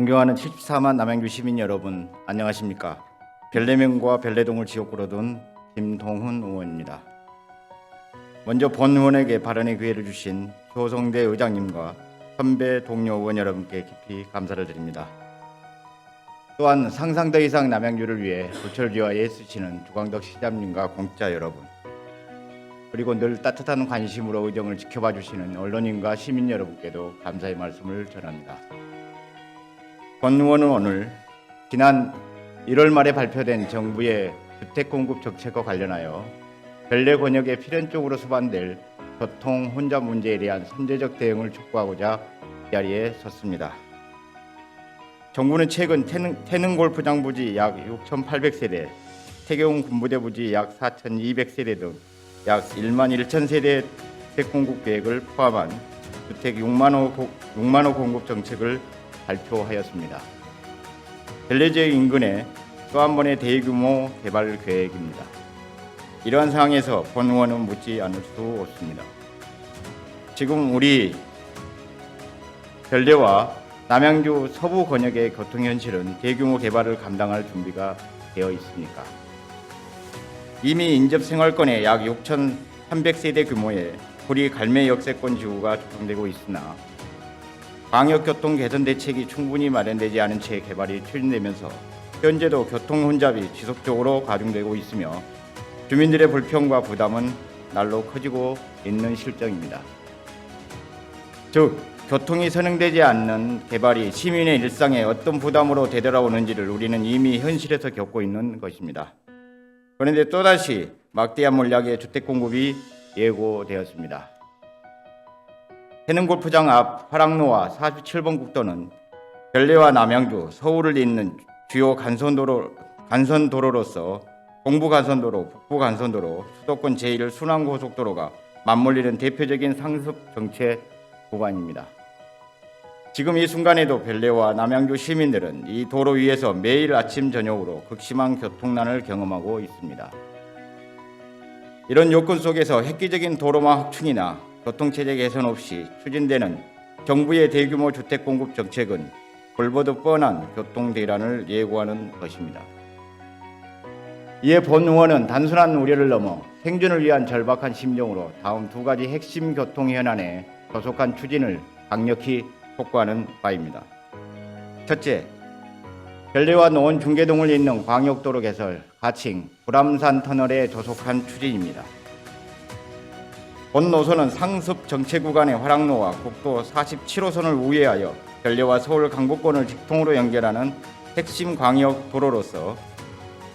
존경하는 74만 남양주 시민 여러분, 안녕하십니까? 별내면과 별내동을 지역구로 둔 김동훈 의원입니다. 먼저 본 의원에게 발언의 기회를 주신 조성대 의장님과 선배 동료 의원 여러분께 깊이 감사를 드립니다. 또한 상상도 이상 남양주를 위해 부철지와 애쓰시는 주광덕 시장님과 공직자 여러분, 그리고 늘 따뜻한 관심으로 의정을 지켜봐 주시는 언론인과 시민 여러분께도 감사의 말씀을 전합니다. 권 의원은 오늘 지난 1월 말에 발표된 정부의 주택공급 정책과 관련하여 별내 권역에 필연적으로 수반될 교통 혼잡 문제에 대한 선제적 대응을 촉구하고자 이 자리에 섰습니다. 정부는 최근 태릉 골프장 부지 약 6,800세대, 태계운 군부대 부지 약 4,200세대 등 약 1만 1천 세대 주택 공급 계획을 포함한 주택 6만 호 공급 정책을 발표하였습니다. 별내 지역 인근에 또 한 번의 대규모 개발 계획입니다. 이러한 상황에서 본 의원은 묻지 않을 수 없습니다. 지금 우리 별내와 남양주 서부 권역의 교통 현실은 대규모 개발을 감당할 준비가 되어 있습니까? 이미 인접 생활권에 약 6,300세대 규모의 구리 갈매 역세권 지구가 조성되고 있으나 광역교통 개선 대책이 충분히 마련되지 않은 채 개발이 추진되면서 현재도 교통 혼잡이 지속적으로 가중되고 있으며 주민들의 불평과 부담은 날로 커지고 있는 실정입니다. 즉, 교통이 선행되지 않는 개발이 시민의 일상에 어떤 부담으로 되돌아오는지를 우리는 이미 현실에서 겪고 있는 것입니다. 그런데 또다시 막대한 물량의 주택 공급이 예고되었습니다. 태릉 골프장 앞 화랑로와 47번 국도는 별내와 남양주, 서울을 잇는 주요 간선도로로서 동부 간선도로, 북부 간선도로, 수도권 제1 순환고속도로가 맞물리는 대표적인 상습 정체 구간입니다. 지금 이 순간에도 별내와 남양주 시민들은 이 도로 위에서 매일 아침 저녁으로 극심한 교통난을 경험하고 있습니다. 이런 요건 속에서 획기적인 도로망 확충이나 교통체제 개선 없이 추진되는 정부의 대규모 주택 공급 정책은 불보듯 뻔한 교통 대란을 예고하는 것입니다. 이에 본 의원은 단순한 우려를 넘어 생존을 위한 절박한 심정으로 다음 두 가지 핵심 교통 현안의 조속한 추진을 강력히 촉구하는 바입니다. 첫째, 별내와 노원 중계동을 잇는 광역도로 개설, 가칭, 불암산 터널의 조속한 추진입니다. 본 노선은 상습 정체 구간의 화랑로와 국도 47호선을 우회하여 별내와 서울 강북권을 직통으로 연결하는 핵심 광역 도로로서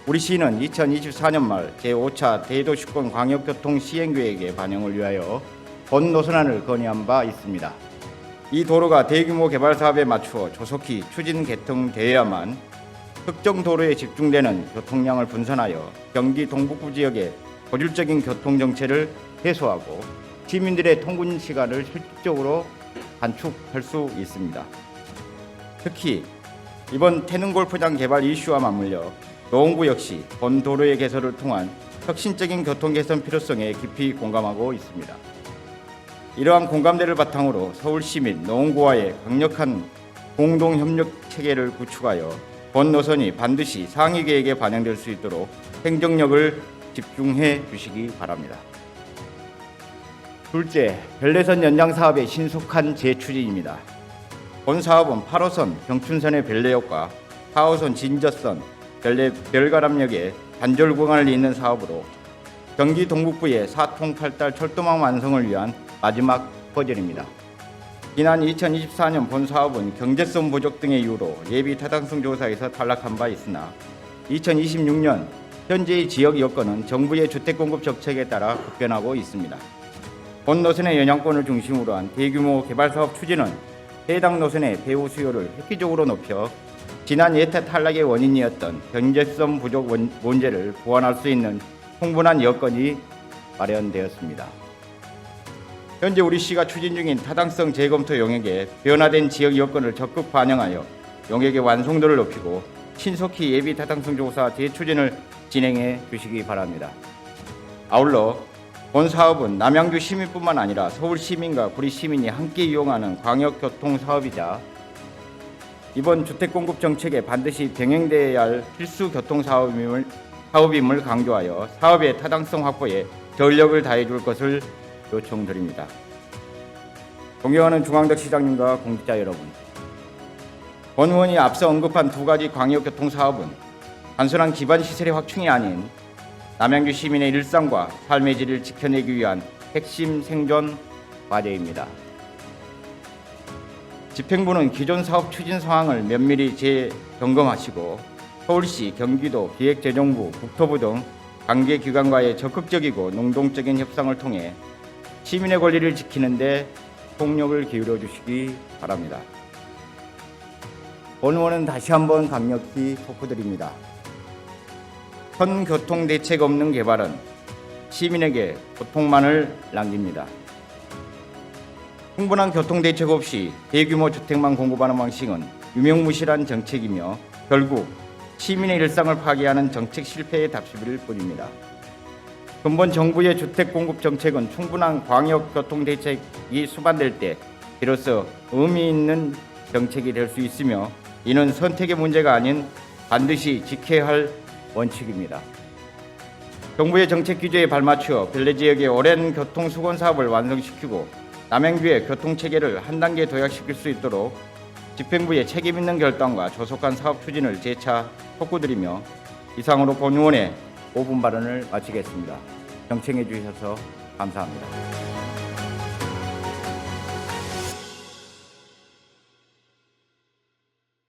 우리 시는 2024년 말 제5차 대도시권 광역교통 시행계획의 반영을 위하여 본 노선안을 건의한 바 있습니다. 이 도로가 대규모 개발 사업에 맞추어 조속히 추진 개통되어야만 특정 도로에 집중되는 교통량을 분산하여 경기 동북부 지역의 고질적인 교통 정체를 해소하고 시민들의 통근 시간을 실질적으로 단축할 수 있습니다. 특히 이번 태릉 골프장 개발 이슈와 맞물려 노원구 역시 본 도로의 개설을 통한 혁신적인 교통 개선 필요성에 깊이 공감하고 있습니다. 이러한 공감대를 바탕으로 서울시 및 노원구와의 강력한 공동협력 체계를 구축하여 본 노선이 반드시 상위 계획에 반영될 수 있도록 행정력을 집중해 주시기 바랍니다. 둘째, 별내선 연장 사업의 신속한 재추진입니다. 본 사업은 8호선 경춘선의 별내역과 4호선 진저선 별내 별가람역의 단절 구간을 잇는 사업으로 경기 동북부의 4통 8달 철도망 완성을 위한 마지막 퍼즐입니다. 지난 2024년 본 사업은 경제성 부족 등의 이유로 예비 타당성 조사에서 탈락한 바 있으나 2026년 현재의 지역 여건은 정부의 주택 공급 정책에 따라 급변하고 있습니다. 본 노선의 영향권을 중심으로 한 대규모 개발 사업 추진은 해당 노선의 배후 수요를 획기적으로 높여 지난 예타 탈락의 원인이었던 경제성 부족 문제를 보완할 수 있는 충분한 여건이 마련되었습니다. 현재 우리 시가 추진 중인 타당성 재검토 용역에 변화된 지역 여건을 적극 반영하여 용역의 완성도를 높이고 신속히 예비 타당성 조사 재추진을 진행해 주시기 바랍니다. 아울러 본 사업은 남양주 시민뿐만 아니라 서울 시민과 구리 시민이 함께 이용하는 광역교통 사업이자 이번 주택 공급 정책에 반드시 병행돼야 할 필수 교통 사업임을 강조하여 사업의 타당성 확보에 전력을 다해줄 것을 요청드립니다. 존경하는 중앙덕 시장님과 공직자 여러분, 권 의원이 앞서 언급한 두 가지 광역교통 사업은 단순한 기반 시설의 확충이 아닌 남양주 시민의 일상과 삶의 질을 지켜내기 위한 핵심 생존 과제입니다. 집행부는 기존 사업 추진 상황을 면밀히 재점검하시고 서울시, 경기도, 기획재정부, 국토부 등 관계 기관과의 적극적이고 능동적인 협상을 통해 시민의 권리를 지키는 데 총력을 기울여 주시기 바랍니다. 권 의원은 다시 한번 강력히 촉구드립니다. 현 교통 대책 없는 개발은 시민에게 고통만을 남깁니다. 충분한 교통 대책 없이 대규모 주택만 공급하는 방식은 유명무실한 정책이며 결국 시민의 일상을 파괴하는 정책 실패의 답습일 뿐입니다. 근본 정부의 주택 공급 정책은 충분한 광역 교통 대책이 수반될 때 비로소 의미 있는 정책이 될 수 있으며, 이는 선택의 문제가 아닌 반드시 지켜야 할 원칙입니다. 정부의 정책 규제에 발맞추어 별내 지역의 오랜 교통 수건 사업을 완성시키고 남양주의 교통 체계를 한 단계 도약시킬 수 있도록 집행부의 책임 있는 결단과 조속한 사업 추진을 재차 촉구드리며, 이상으로 권 의원의 5분 발언을 마치겠습니다. 경청해 주셔서 감사합니다.